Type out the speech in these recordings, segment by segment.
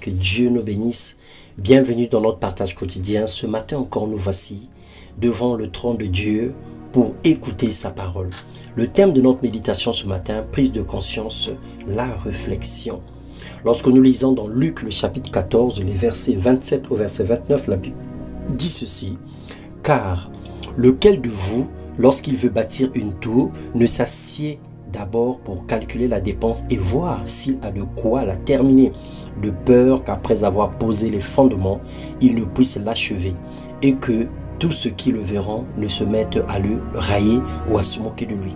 que Dieu nous bénisse. Bienvenue dans notre partage quotidien. Ce matin encore, nous voici devant le trône de Dieu pour écouter sa parole. Le thème de notre méditation ce matin, prise de conscience, la réflexion. Lorsque nous lisons dans Luc le chapitre 14, les versets 27 au verset 29, la Bible dit ceci. Car lequel de vous, lorsqu'il veut bâtir une tour, ne s'assied d'abord pour calculer la dépense et voir s'il a de quoi la terminer, de peur qu'après avoir posé les fondements, il ne puisse l'achever et que tous ceux qui le verront ne se mettent à le railler ou à se moquer de lui.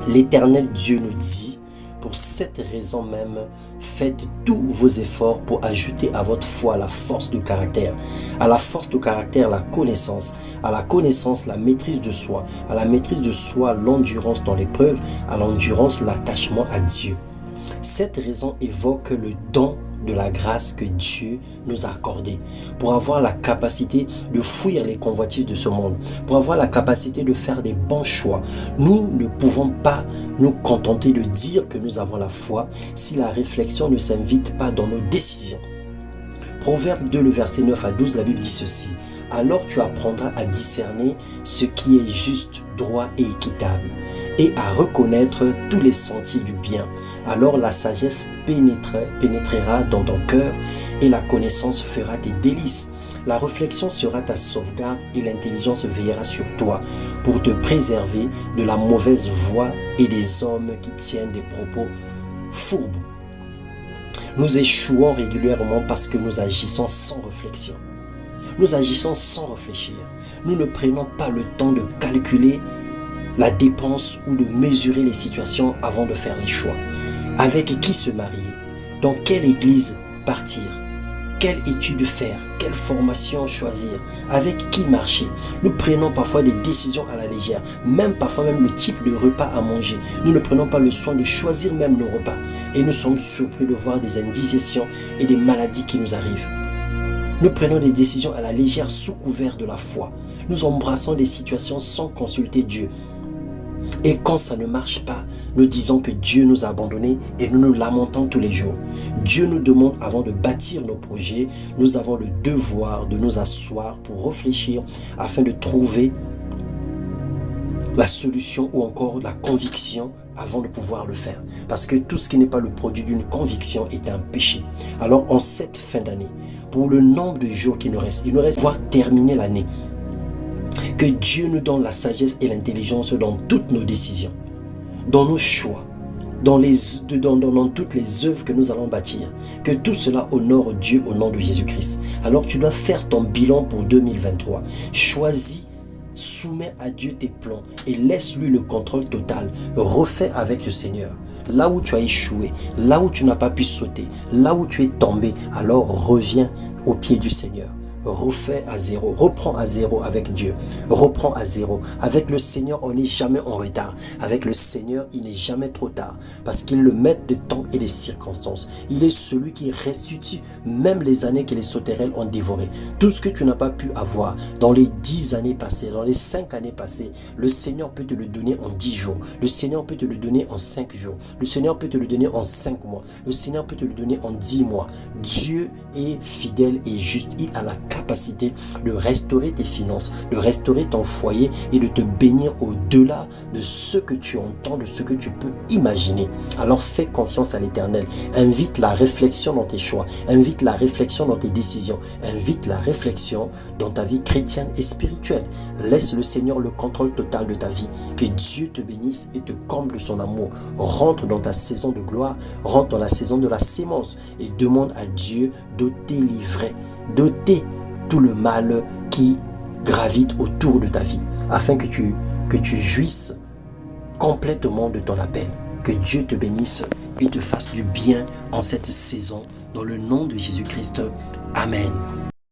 L'Éternel Dieu nous dit, pour cette raison même, faites tous vos efforts pour ajouter à votre foi la force de caractère. À la force de caractère, la connaissance. À la connaissance, la maîtrise de soi. À la maîtrise de soi, l'endurance dans l'épreuve. À l'endurance, l'attachement à Dieu. Cette raison évoque le don de la grâce que Dieu nous a accordée pour avoir la capacité de fuir les convoitises de ce monde, pour avoir la capacité de faire des bons choix. Nous ne pouvons pas nous contenter de dire que nous avons la foi si la réflexion ne s'invite pas dans nos décisions. Proverbe 2, le verset 9 à 12, la Bible dit ceci. Alors tu apprendras à discerner ce qui est juste, droit et équitable, et à reconnaître tous les sentiers du bien. Alors la sagesse pénétrera dans ton cœur, et la connaissance fera tes délices. La réflexion sera ta sauvegarde, et l'intelligence veillera sur toi, pour te préserver de la mauvaise voie et des hommes qui tiennent des propos fourbes. Nous échouons régulièrement parce que nous agissons sans réflexion. Nous agissons sans réfléchir. Nous ne prenons pas le temps de calculer la dépense ou de mesurer les situations avant de faire les choix. Avec qui se marier? Dans quelle église partir? Quelle étude faire? Quelle formation choisir? Avec qui marcher? Nous prenons parfois des décisions à la légère, parfois même le type de repas à manger. Nous ne prenons pas le soin de choisir même nos repas. Et nous sommes surpris de voir des indigestions et des maladies qui nous arrivent. Nous prenons des décisions à la légère sous couvert de la foi. Nous embrassons des situations sans consulter Dieu. Et quand ça ne marche pas, nous disons que Dieu nous a abandonnés et nous nous lamentons tous les jours. Dieu nous demande avant de bâtir nos projets, nous avons le devoir de nous asseoir pour réfléchir afin de trouver la solution ou encore la conviction avant de pouvoir le faire. Parce que tout ce qui n'est pas le produit d'une conviction est un péché. Alors en cette fin d'année, pour le nombre de jours qu'il nous reste pouvoir terminer l'année. Que Dieu nous donne la sagesse et l'intelligence dans toutes nos décisions, dans nos choix, dans toutes les œuvres que nous allons bâtir. Que tout cela honore Dieu au nom de Jésus-Christ. Alors tu dois faire ton bilan pour 2023. Choisis. Soumets à Dieu tes plans et laisse-lui le contrôle total. Refais avec le Seigneur. Là où tu as échoué, là où tu n'as pas pu sauter, là où tu es tombé, alors reviens au pied du Seigneur. Refais à zéro, reprends à zéro avec Dieu, reprends à zéro. Avec le Seigneur, on n'est jamais en retard. Avec le Seigneur, il n'est jamais trop tard, parce qu'il est le maître de temps et des circonstances. Il est celui qui restitue même les années que les sauterelles ont dévorées. Tout ce que tu n'as pas pu avoir dans les 10 années passées, dans les 5 années passées, le Seigneur peut te le donner en 10 jours. Le Seigneur peut te le donner en 5 jours. Le Seigneur peut te le donner en 5 mois. Le Seigneur peut te le donner en 10 mois. Dieu est fidèle et juste. Il a la capacité de restaurer tes finances, de restaurer ton foyer et de te bénir au-delà de ce que tu entends, de ce que tu peux imaginer. Alors fais confiance à l'Éternel. Invite la réflexion dans tes choix. Invite la réflexion dans tes décisions. Invite la réflexion dans ta vie chrétienne et spirituelle. Laisse le Seigneur le contrôle total de ta vie. Que Dieu te bénisse et te comble de son amour. Rentre dans ta saison de gloire. Rentre dans la saison de la sémence et demande à Dieu de te livrer, d'ôter tout le mal qui gravite autour de ta vie, afin que tu jouisses complètement de ton appel. Que Dieu te bénisse et te fasse du bien en cette saison, dans le nom de Jésus-Christ. Amen.